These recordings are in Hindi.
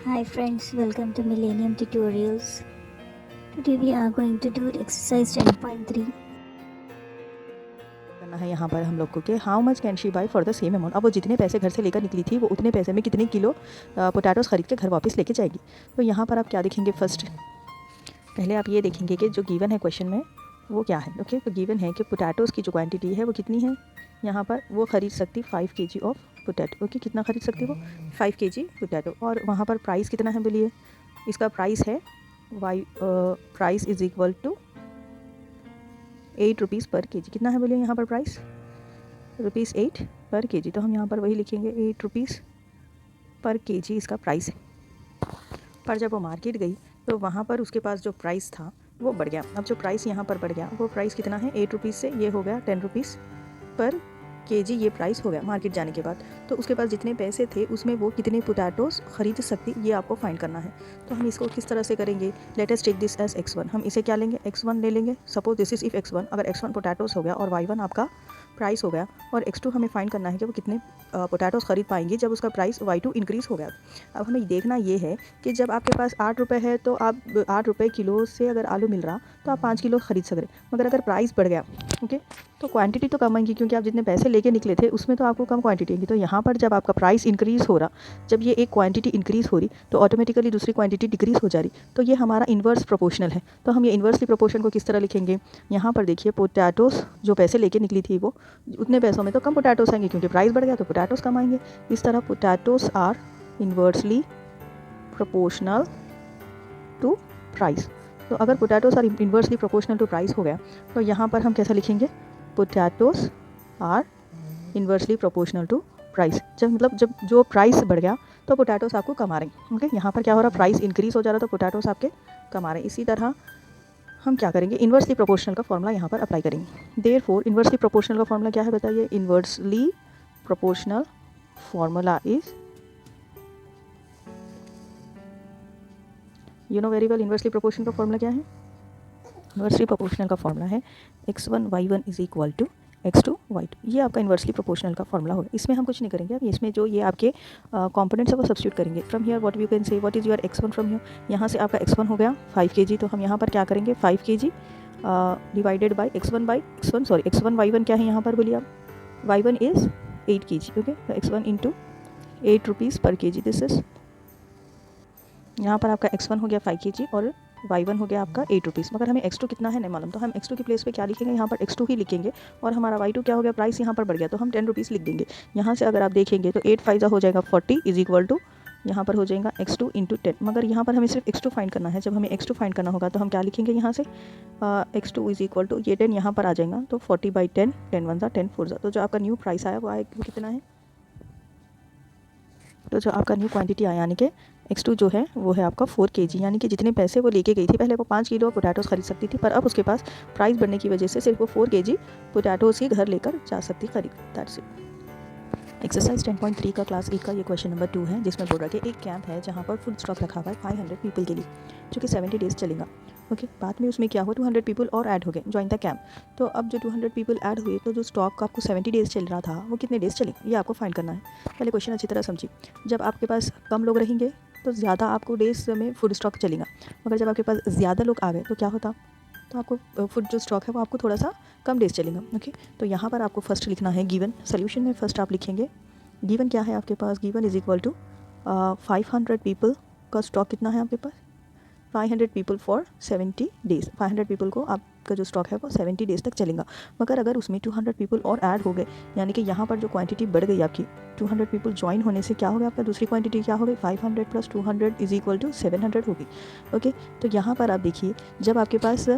Hi friends, welcome to Millennium Tutorials. Today we are going to do exercise 10.3. करना है यहाँ पर हम लोग को कि how much can she by for the same amount. अब वो जितने पैसे घर से लेकर निकली थी वो उतने पैसे में कितने किलो पोटैटोस खरीद के घर वापस लेके जाएगी। तो यहाँ पर आप क्या देखेंगे, फर्स्ट पहले आप ये देखेंगे कि जो गिवन है क्वेश्चन में वो क्या है। ओके, तो गिवन है कि पोटैटोस की जो क्वांटिटी है वो कितनी है। यहाँ पर वो ख़रीद सकती 5 kg ऑफ पोटैटो। ओके, कितना खरीद सकती वो 5 kg पोटैटो। और वहाँ पर प्राइस कितना है बोलिए, इसका प्राइस है price is equal to 8 rupees per KG. कितना है बोलिए यहाँ पर प्राइस, ₹8 पर केजी। तो हम यहाँ पर वही लिखेंगे 8 रुपीज़ पर केजी इसका प्राइस है। पर जब वो मार्केट गई तो वहाँ पर उसके पास जो प्राइस था वो बढ़ गया। अब जो प्राइस यहाँ पर बढ़ गया वो प्राइस कितना है, 8 रुपीज़ से ये हो गया 10 रुपीज़ पर केजी, ये प्राइस हो गया मार्केट जाने के बाद। तो उसके पास जितने पैसे थे उसमें वो कितने पोटैटोस खरीद सकती, ये आपको फाइंड करना है। तो हम इसको किस तरह से करेंगे, let us take this as x1। हम इसे क्या लेंगे, x1 ले लेंगे। Suppose this is if x1, अगर x1 पोटैटोस हो गया और y1 आपका प्राइस हो गया, और x2 हमें फाइंड करना है कि वो कितने पोटैटोस खरीद पाएंगी जब उसका प्राइस y2 इंक्रीज़ हो गया। अब हमें देखना ये है कि जब आपके पास 8 रुपये है तो आप 8 रुपये किलो से अगर आलू मिल रहा तो आप 5 किलो खरीद सक रहे, मगर अगर प्राइस बढ़ गया ओके तो क्वांटिटी तो कम आएगी, क्योंकि आप जितने पैसे लेके निकले थे उसमें तो आपको कम क्वांटिटी आएगी। तो यहाँ पर जब आपका प्राइस इंक्रीज़ हो रहा, जब ये एक क्वांटिटी इंक्रीज़ हो रही तो ऑटोमेटिकली दूसरी क्वांटिटी डिक्रीज़ हो जा रही। तो ये हमारा इन्वर्स प्रोपोर्शनल है। तो हम ये इन्वर्सली प्रोपोर्शन को किस तरह लिखेंगे, यहाँ पर देखिए पोटैटोस जो पैसे लेके निकली थी वो उतने पैसों में तो कम पोटैटोस आएंगे, क्योंकि प्राइस बढ़ गया तो पोटैटोस कम आएंगे। इस तरह potatoes are inversely proportional to price. तो अगर potatoes are inversely proportional to price हो गया तो यहाँ पर हम कैसा लिखेंगे, potatoes are inversely proportional to price. जब जो प्राइस बढ़ गया तो पोटैटोस आपको कम आ रहे हैं। ओके, यहाँ पर क्या हो रहा, प्राइस इंक्रीज़ हो जा रहा तो पोटैटोस आपके कम आ रहे हैं। इसी तरह हम क्या करेंगे, इन्वर्सली प्रोपोर्शनल का फॉर्मूला यहाँ पर अप्लाई करेंगे। देयरफॉर इन्वर्सली प्रोपोर्शनल का फॉर्मूला क्या है बताइए, inversely proportional formula is, you know very well inversely proportional का फॉर्मूला क्या है। इन्वर्सली प्रोपोर्शनल का फॉर्मूला है x1 y1 is equal to x2 y2। ये आपका इन्वर्सली प्रोपोर्शनल का फॉर्मूला होगा। इसमें हम कुछ नहीं करेंगे, अब इसमें जो ये आपके कंपोनेंट्स है वो सब्स्टिट्यूट करेंगे। From here what you can say what is your x1 from here, यहाँ से आपका x1 हो गया 5 kg। तो हम यहाँ पर क्या करेंगे, 5 kg divided by x1 y1 क्या है यहाँ पर बोलिए आप, y1 इज़ 8 kg। ओके, तो x1 इंटू 8 रुपीज़ पर kg, दिस इज, यहाँ पर आपका x1 हो गया 5 kg और y1 हो गया आपका 8 रुपीज़। मगर हमें x2 कितना है नहीं मालूम, तो हम x2 की प्लेस पे क्या लिखेंगे, यहाँ पर x2 ही लिखेंगे। और हमारा y2 क्या हो गया, प्राइस यहाँ पर बढ़ गया तो हम 10 रुपीज़ लिख देंगे। यहाँ से अगर आप देखेंगे तो 8 5 हो जाएगा 40 इज इक्वल टू, यहाँ पर हो जाएगा x2 इंटू 10। मगर यहाँ पर हमें सिर्फ x2 फाइंड करना है। जब हमें x2 फाइंड करना होगा तो हम क्या लिखेंगे, यहाँ से x2 इज इक्वल टू, ये 10 यहाँ पर आ जाएगा तो 40/10, 10 1 10 4। तो जो आपका न्यू प्राइस आया वो कितना है, तो जो आपका न्यू क्वांटिटी आया यानी कि x2 जो है वो है आपका 4 kg। यानी कि जितने पैसे वो लेके गई थी, पहले वो 5 किलो पोटैटोस खरीद सकती थी, पर अब उसके पास प्राइस बढ़ने की वजह से सिर्फ वो 4 kg पोटैटोस ही घर लेकर जा सकती खरीद। That's it. एक्सरसाइज 10.3 का क्लास 1 का ये क्वेश्चन नंबर 2 है, जिसमें बोल रहा है कि एक कैंप है जहाँ पर फूड स्टॉक रखा हुआ है 500 पीपल के लिए, जो कि 70 डेज चलेगा। ओके, बाद में उसमें क्या हुआ, 200 पीपल और ऐड हो गए ज्वाइन द कैंप। तो अब जो 200 पीपल ऐड हुए तो जो स्टॉक आपको 70 डेज चल रहा था वो कितने डेज चलेगा, ये आपको फाइंड करना है। पहले क्वेश्चन अच्छी तरह समझिए। जब आपके पास कम लोग रहेंगे तो ज़्यादा आपको डेज में फूड स्टॉक चलेगा, मगर जब आपके पास ज़्यादा लोग आ गए तो क्या होता, तो आपको फूड जो स्टॉक है वो आपको थोड़ा सा कम डेज चलेगा। ओके, तो यहाँ पर आपको फर्स्ट लिखना है गिवन। सोल्यूशन में फर्स्ट आप लिखेंगे गिवन क्या है आपके पास, given is equal to 500 people का स्टॉक कितना है आपके पास, 500 पीपल फॉर 70 डेज़। 500 पीपल को आपका जो स्टॉक है वो 70 डेज़ तक चलेगा। मगर अगर उसमें 200 पीपल और ऐड हो गए, यानी कि यहाँ पर जो क्वांटिटी बढ़ गई आपकी, 200 पीपल ज्वाइन होने से क्या हो गया, आपका दूसरी क्वांटिटी क्या हो गई, 500 प्लस 200 इज इक्वल टू 700 होगी। ओके, तो यहाँ पर आप देखिए जब आपके पास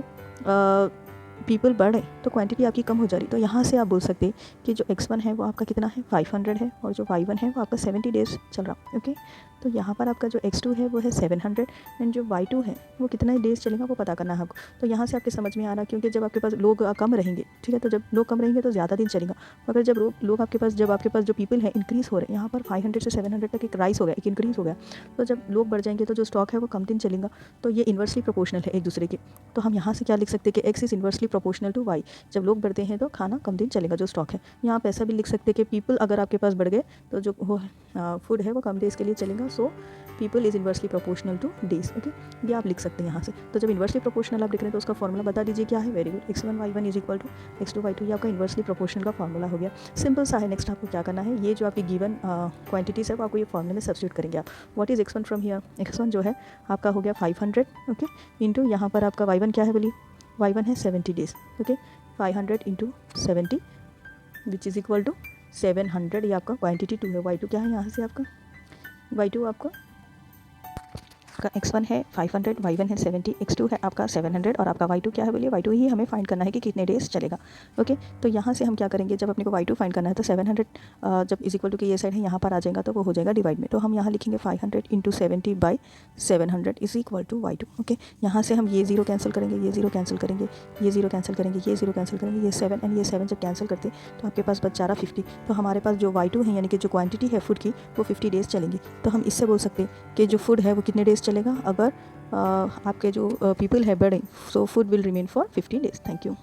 पीपल बढ़े तो क्वांटिटी आपकी कम हो जा रही। तो यहाँ से आप बोल सकते हैं कि जो x1 है वो आपका कितना है, 500 है, और जो y1 है वो आपका 70 डेज़ चल रहा। ओके, तो यहाँ पर आपका जो x2 है वो है 700 एंड जो y2 है वो कितना डेज़ चलेगा वो पता करना है आपको। तो यहाँ से आपके समझ में आ रहा, क्योंकि जब आपके पास लोग कम रहेंगे, ठीक है, तो जब लोग कम रहेंगे तो ज़्यादा दिन चलेगा। मगर जब लोग आपके पास, जब आपके पास जो पीपल है इंक्रीज़ हो रहे हैं, यहाँ पर 500 से 700 तक एक राइस हो गया, एक इंक्रीज़ हो गया। तो जब लोग बढ़ जाएंगे तो जो स्टॉक है वो कम दिन चलेगा। तो ये इन्वर्सली प्रोपोर्शनल है एक दूसरे के। तो हम यहाँ से क्या लिख सकते हैं कि x is inversely proportional to y। जब लोग बढ़ते हैं तो खाना कम दिन चलेगा जो स्टॉक है। यहाँ आप ऐसा भी लिख सकते हैं कि पीपल अगर आपके पास बढ़ गए तो जो वो फूड है वो कम डेज़ के लिए चलेगा। So people is inversely proportional two days. Okay, ये आप लिख सकते हैं यहाँ से। तो जब इन्वर्सली प्रोपोर्शनल आप लिख रहे हैं तो उसका फॉर्मूला बता दीजिए क्या है। Very good, x1 y1 is equal to x2 y2, ये आपका इन्वर्सली प्रोपोर्शनल का फॉर्मूला हो गया। सिंपल सा है। नेक्स्ट आपको क्या करना है, ये जो आपकी गिवन क्वांटिटीज है वो आपको ये फॉर्मूले में सब्स्टिट्यूट करेंगे आप। What is x1 from here, x1 जो है आपका हो गया 500, ओके, इंटू यहाँ पर आपका y1 क्या है बोलिए, y1 है 70 days. Okay, 500 into 70 which is equal to 700, ये आपका क्वांटिटी 2 है। y2 क्या है यहाँ से आपका, y2 आपका x1 है 500, y1 है 70, x2 है आपका 700 और आपका y2 क्या है बोलिए, y2 ही हमें फाइंड करना है कि कितने डेज चलेगा। ओके, तो यहाँ से हम क्या करेंगे, जब अपने को y2 फाइंड करना है तो 700 जब इज इक्वल टू कि ये साइड है यहाँ पर आ जाएगा तो वो हो जाएगा डिवाइड में। तो हम यहाँ लिखेंगे 500 into 70 by 700 is equal to y2। Okay, यहाँ से हम ये जीरो कैंसिल करेंगे, ये जीरो कैंसिल करेंगे, ये जीरो कैंसिल करेंगे, ये जीरो कैंसिल करेंगे, ये 7 एंड ये 7 जब कैंसिल करते तो आपके पास बच जा रहा 50। तो हमारे पास जो y2 है यानी कि जो क्वांटिटी है फूड की वो 50 डेज़ चलेंगी। तो हम इससे बोल सकते हैं कि जो फूड है वो कितने डेज़ चलेगा, अगर आपके जो पीपल है बड़े, so food will remain for 50 days. Thank you.